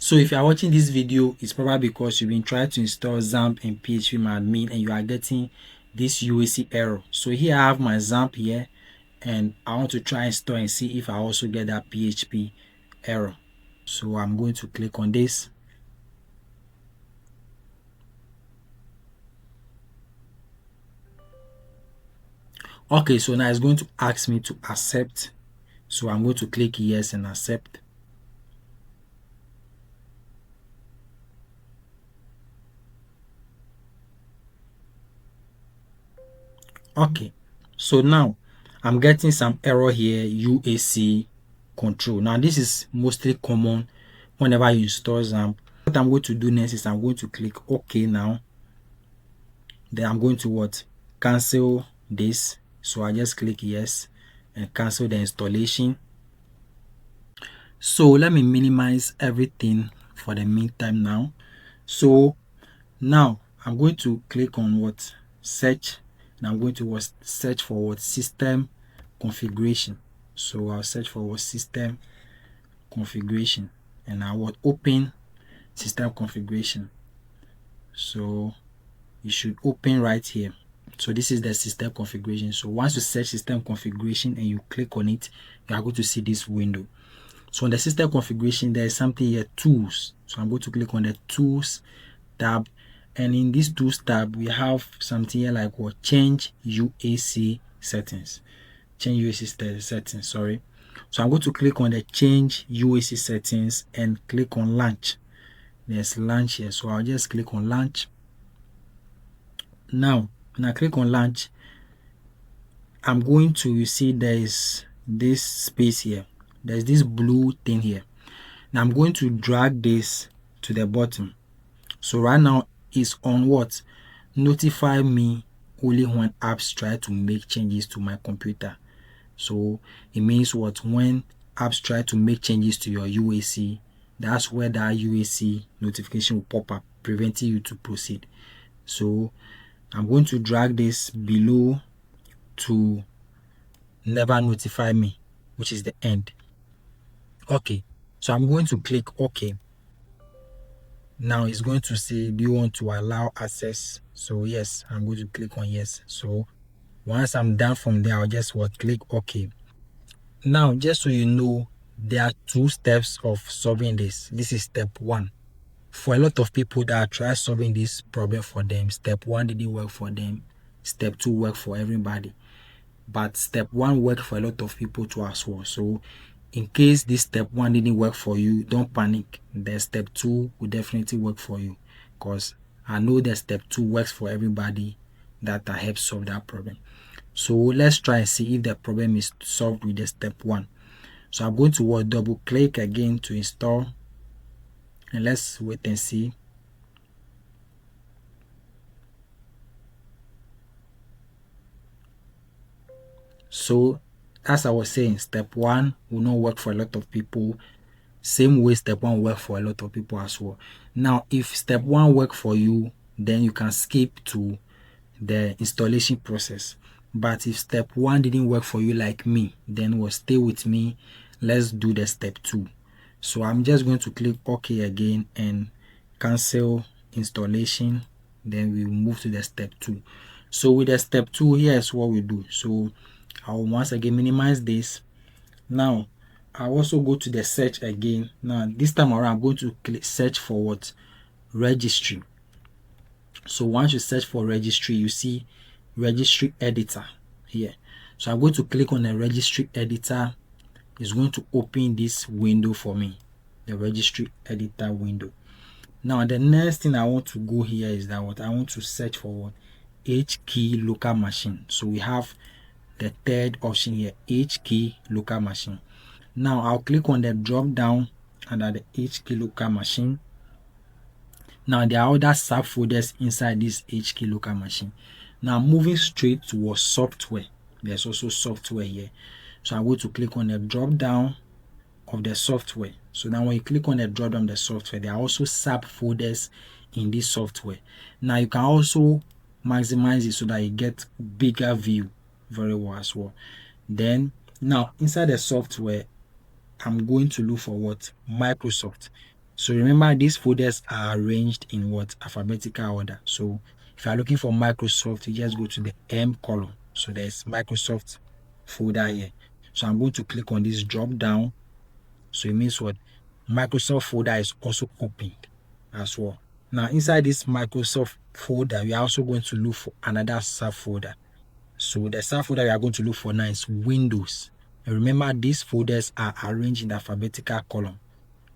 So if you are watching this video, it's probably because you've been trying to install XAMPP and phpMadmin and you are getting this UAC error. So here I have my XAMPP here and I want to try install and see if I also get that PHP error. So I'm going to click on this. Okay, so now it's going to ask me to accept. So I'm going to click yes and accept. Okay, so now I'm getting some error here, UAC control. Now this is mostly common whenever you install XAMPP. What I'm going to do next is I'm going to click OK now. Then I'm going to cancel this. So I just click yes and cancel the installation. So let me minimize everything for the meantime now. So now I'm going to click on search, and I'm going to search for system configuration. So I'll search for system configuration and I will open system configuration. So you should open right here. So this is the system configuration. So once you search system configuration and you click on it, you are going to see this window. So on the system configuration, there is something here, tools. So I'm going to click on the tools tab, and in this tools tab we have something here like change UAC settings. Change UAC settings, sorry. So I'm going to click on the change UAC settings and click on launch. There's launch here, so I'll just click on launch. Now when I click on launch, I'm going to see there is this space here. There's this blue thing here. Now I'm going to drag this to the bottom. So right now it's on notify me only when apps try to make changes to my computer. So it means when apps try to make changes to your UAC, that's where that UAC notification will pop up, preventing you to proceed. So I'm going to drag this below to never notify me, which is the end. Okay, so I'm going to click OK. Now it's going to say, do you want to allow access? So yes, I'm going to click on yes. So once I'm done from there, I'll just click OK. Now, just so you know, there are 2 steps of solving this. This is step 1. For a lot of people that try solving this problem for them, step 1 didn't work for them. Step 2 worked for everybody. But step 1 worked for a lot of people too as well. So in case this step 1 didn't work for you, don't panic. The step 2 will definitely work for you, because I know that step 2 works for everybody that helps solve that problem. So let's try and see if the problem is solved with the step 1. So I'm going to double click again to install, and let's wait and see. So as I was saying, step 1 will not work for a lot of people. Same way step 1 work for a lot of people as well. Now if step 1 work for you, then you can skip to the installation process. But if step 1 didn't work for you like me, then stay with me. Let's do the step 2. So I'm just going to click OK again and cancel installation. Then we move to the step 2. So with the step 2, here's what we do. So I'll once again minimize this. Now I'll also go to the search again. Now this time around, I'm going to click search for registry. So once you search for registry, you see registry editor here. So I'm going to click on the registry editor. It's going to open this window for me, the registry editor window. Now the next thing I want to go here is that I want to search for HKey local machine. So we have the third option here, HKey local machine. Now I'll click on the drop down under the HKey local machine. Now there are other subfolders inside this HKey local machine. Now moving straight towards software, there's also software here. So I'm going to click on the drop down of the software. So now when you click on the drop down of the software, there are also subfolders in this software. Now you can also maximize it so that you get bigger view very well as well. Then now inside the software, I'm going to look for Microsoft. So remember, these folders are arranged in what? Alphabetical order. So if you are looking for Microsoft, you just go to the M column. So there's Microsoft folder here. So I'm going to click on this drop down. So it means what? Microsoft folder is also opened as well. Now inside this Microsoft folder, we are also going to look for another subfolder. So the subfolder we are going to look for now is Windows. And remember, these folders are arranged in the alphabetical column,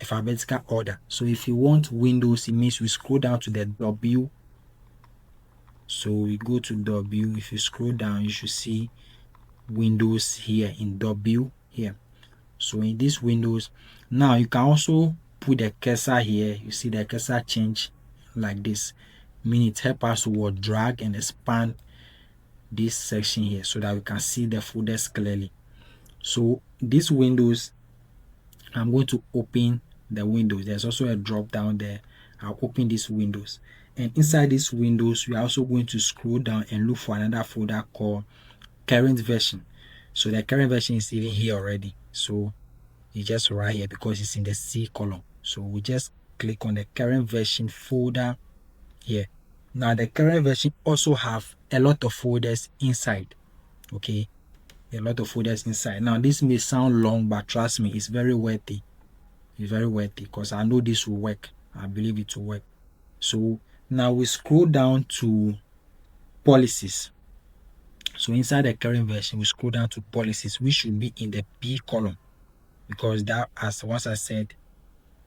alphabetical order. So if you want Windows, it means we scroll down to the W. So we go to W. If you scroll down, you should see Windows here in W here. So in this Windows, now you can also put the cursor here. You see the cursor change like this, meaning it helps us to drag and expand this section here so that we can see the folders clearly. So this Windows, I'm going to open the Windows. There's also a drop down there. I'll open this Windows, and inside this Windows, we are also going to scroll down and look for another folder called current version. So the current version is even here already. So it's just right here because it's in the C column. So we just click on the current version folder here. Now the current version also have a lot of folders inside. Okay, a lot of folders inside. Now this may sound long, but trust me, it's very worthy. It's very worthy because I know this will work. I believe it will work. So now we scroll down to policies. So inside the current version, we scroll down to policies, which should be in the P column, because that, as once I said,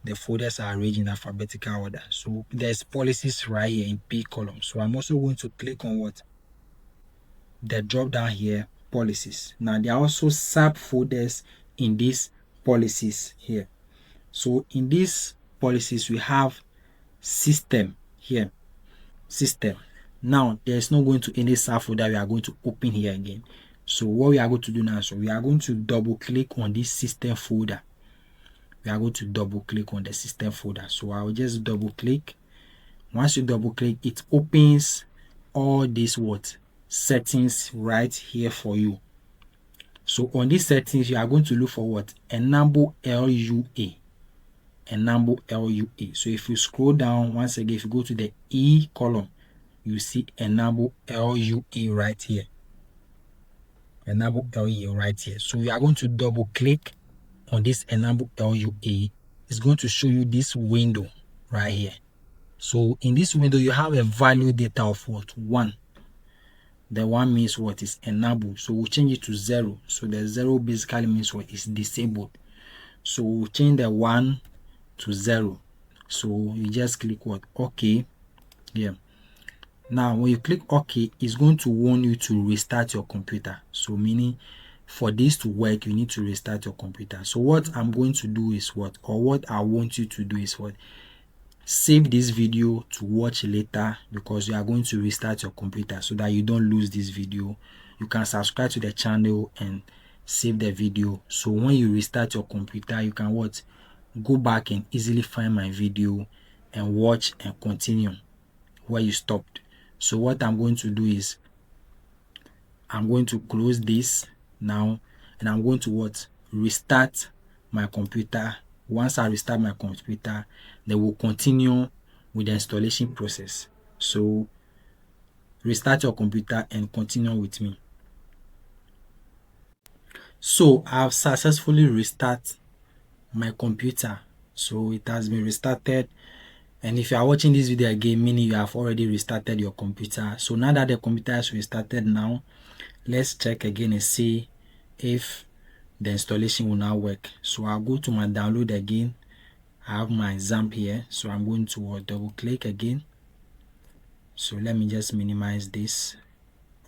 the folders are arranged in alphabetical order. So there's policies right here in P column. So I'm also going to click on what? The drop down here, policies. Now there are also subfolders in these policies here. So in these policies, we have system here, system. Now there's not going to any subfolder we are going to open here again. So what we are going to do now, so we are going to double click on this system folder. We are going to double click on the system folder. So I will just double click. Once you double click, it opens all these what? Settings right here for you. So on these settings, you are going to look for what? Enable LUA. Enable LUA. So if you scroll down once again, if you go to the E column, you see enable LUA right here. Enable LUA right here. So we are going to double click on this enable LUA. It's going to show you this window right here. So in this window, you have a value data of what? 1. The 1 means what? Is enabled. So we'll change it to 0. So the 0 basically means what? Is disabled. So we'll change the 1 to 0. So you just click what? OK. Yeah. Now when you click OK, it's going to warn you to restart your computer. So meaning for this to work, you need to restart your computer. So what I'm going to do is what? Or what I want you to do is what? Save this video to watch later, because you are going to restart your computer so that you don't lose this video. You can subscribe to the channel and save the video. So when you restart your computer, you can what? Go back and easily find my video and watch and continue where you stopped. So what I'm going to do is I'm going to close this now, and I'm going to what? Restart my computer. Once I restart my computer, then we'll continue with the installation process. So restart your computer and continue with me. So I've successfully restarted my computer. So it has been restarted. And if you are watching this video again, meaning you have already restarted your computer. So now that the computer is restarted now, let's check again and see if the installation will now work. So I'll go to my download again. I have my XAMPP here, so I'm going to double click again. So let me just minimize this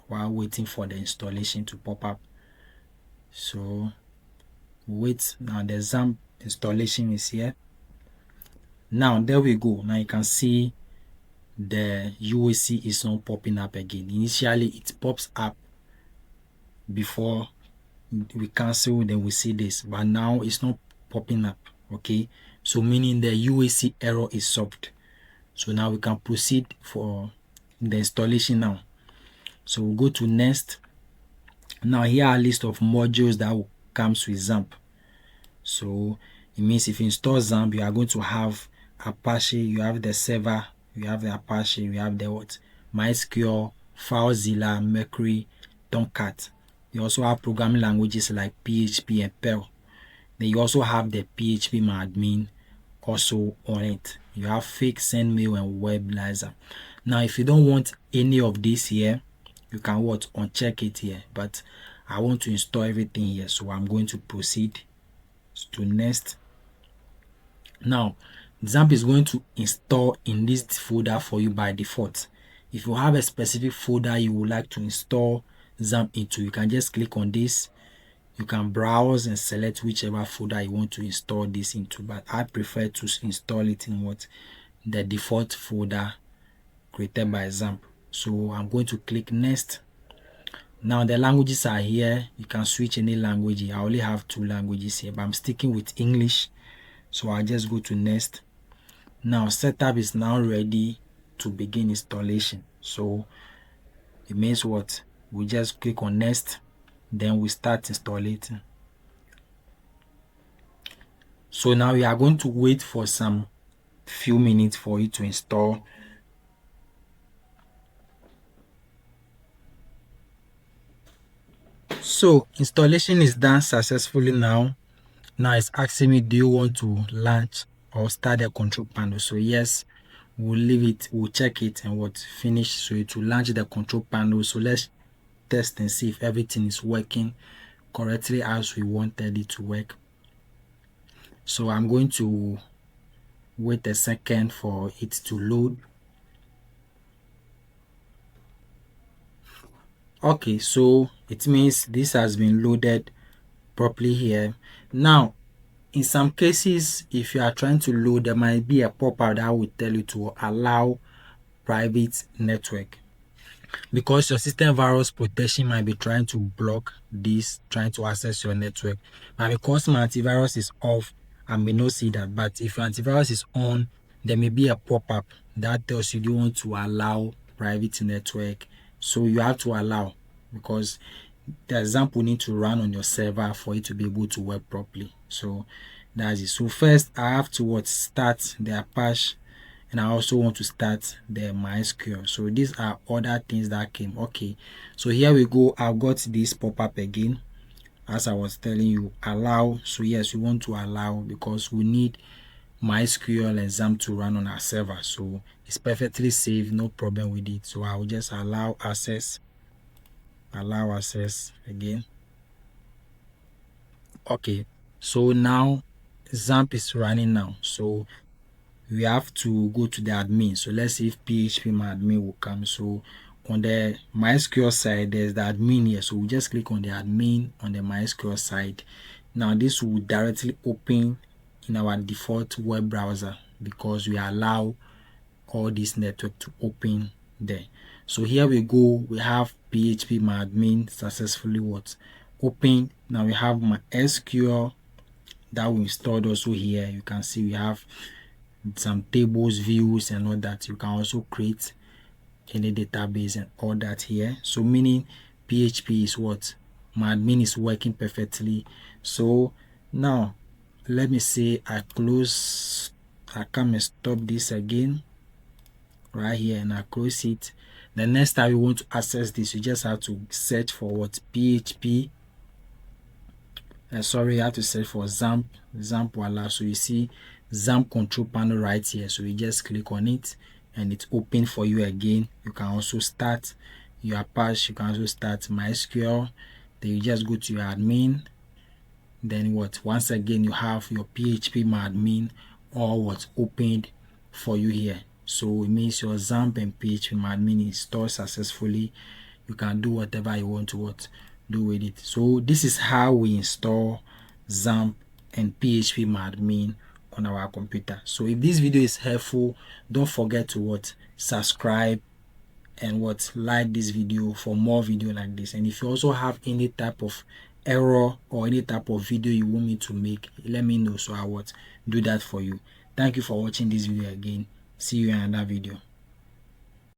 while waiting for the installation to pop up. So wait, now the XAMPP installation is here. Now there we go. Now you can see the UAC is not popping up again. Initially it pops up before we cancel, then we see this, but now it's not popping up. Okay, so meaning the UAC error is solved. So now we can proceed for the installation now. So we'll go to next. Now here are a list of modules that will comes with XAMPP. So it means if you install XAMPP, you are going to have Apache, you have the server, you have the Apache, you have the what? MySQL, FileZilla, Mercury, Tomcat. You also have programming languages like PHP and Perl. Then you also have the PHP admin also on it. You have Fake, Sendmail, and Weblazer. Now, if you don't want any of this here, you can what? Uncheck it here. But I want to install everything here, so I'm going to proceed to next. Now, XAMPP is going to install in this folder for you by default. If you have a specific folder you would like to install XAMPP into, you can just click on this. You can browse and select whichever folder you want to install this into, but I prefer to install it in what? The default folder created by XAMPP. So I'm going to click next. Now the languages are here. You can switch any language. I only have 2 languages here, but I'm sticking with English. So I'll just go to next. Now setup is now ready to begin installation. So it means what? We just click on next, then we start installing. So now we are going to wait for some few minutes for it to install. So installation is done successfully now. Now it's asking me, do you want to launch or start the control panel? So yes, we'll leave it, we'll check it and what? Finish. So it will launch the control panel. So let's test and see if everything is working correctly as we wanted it to work. So I'm going to wait a second for it to load. Okay, so it means this has been loaded properly here. Now, in some cases, if you are trying to load, there might be a pop-up that will tell you to allow private network, because your system virus protection might be trying to block this, trying to access your network. But because my antivirus is off, I may not see that. But if your antivirus is on, there may be a pop-up that tells you you want to allow private network. So you have to allow, because the example need to run on your server for it to be able to work properly. So that's it. So first I have to start the Apache, and I also want to start the MySQL. So these are other things that came. Okay, so here we go. I've got this pop-up again, as I was telling you, allow. So yes, we want to allow because we need MySQL and XAMPP to run on our server. So it's perfectly safe, no problem with it. So I will just allow access again. Okay, so now XAMPP is running now. So we have to go to the admin. So let's see if PHP admin will come. So on the MySQL side, there's the admin here. So we just click on the admin on the MySQL side. Now this will directly open in our default web browser, because we allow all this network to open there. So here we go. We have PHP admin successfully open. Now we have MySQL that we installed also here. You can see we have some tables, views, and all that. You can also create any database and all that here. So meaning PHP is my admin is working perfectly. So now let me say I come and stop this again right here, and I close it. The next time you want to access this, you just have to search for PHP. You have to search for XAMPP will allow. So you see XAMPP control panel right here. So you just click on it and it's open for you again. You can also start your Apache. You can also start MySQL. Then you just go to your admin. Then once again you have your PHP admin all opened for you here. So it means your XAMPP and PHP admin installed successfully. You can do whatever you want to do with it. So this is how we install XAMPP and PHP admin on our computer. So if this video is helpful, don't forget to subscribe and like this video for more video like this. And if you also have any type of error or any type of video you want me to make, let me know, so I do that for you. Thank you for watching this video again. See you in another video.